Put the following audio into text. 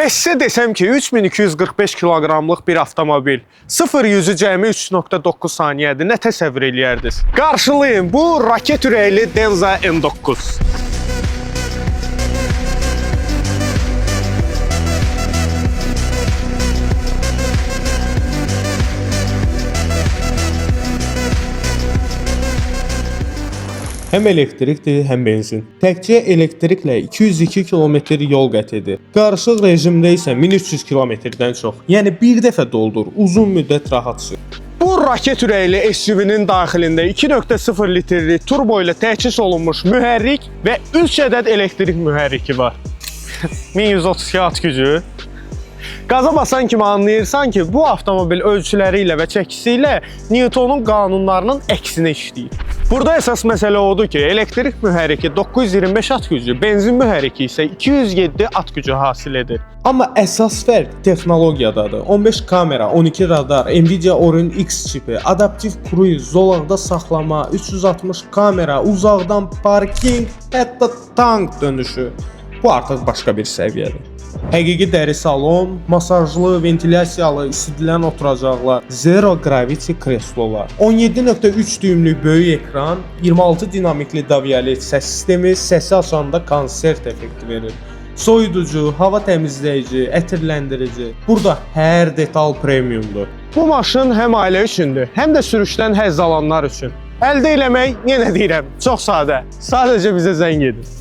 5-sə desəm ki, 3245 kiloqramlıq bir avtomobil, 0-100-ü cəmi 3.9 saniyədir, nə təsəvvür eləyərdiniz? Qarşılayın, bu raket ürəkli Denza M9. Həm elektrikdir, həm benzin. Təkcə elektriklə 202 km yol qət edir. Qarışıq rejimdə isə 1300 km-dən çox. Yəni bir dəfə doldur, uzun müddət rahat sür. Bu raket ürəkli SUV-nin daxilində 2.0 litrli turbo ilə təchiz olunmuş mühərrik və 3 ədəd elektrik mühərriki var. 1132 at gücü. Qaza basan kimi anlayırsan ki, bu avtomobil ölçüləri ilə və çəkisi ilə Newtonun qanunlarının əksinə işləyir. Burada əsas məsələ odur ki, elektrik mühərriki 925 at gücü, benzin mühərriki isə 207 at gücü hasil edir. Amma əsas fərq texnologiyadadır. 15 kamera, 12 radar, Nvidia Orin X çipi, adaptiv cruise, zolaqda saxlama, 360 kamera, uzaqdan parking, hətta tank dönüşü. Bu artıq başqa bir səviyyədir. Həqiqi dəri salon, masajlı, ventilasiyalı, isidilən oturacaqlar, zero gravity kreslolar, 17.3 düymlük böyük ekran, 26 dinamikli davyalet səs sistemi, səsi açanda konsert effekti verir. Soyuducu, hava təmizləyici, ətirləndirici. Burada hər detal premiumdur. Bu maşın həm ailə üçündür, həm də sürüşdən həzz alanlar üçün. Əldə eləmək, yenə deyirəm, çox sadə. Sadəcə bizə zəng edin.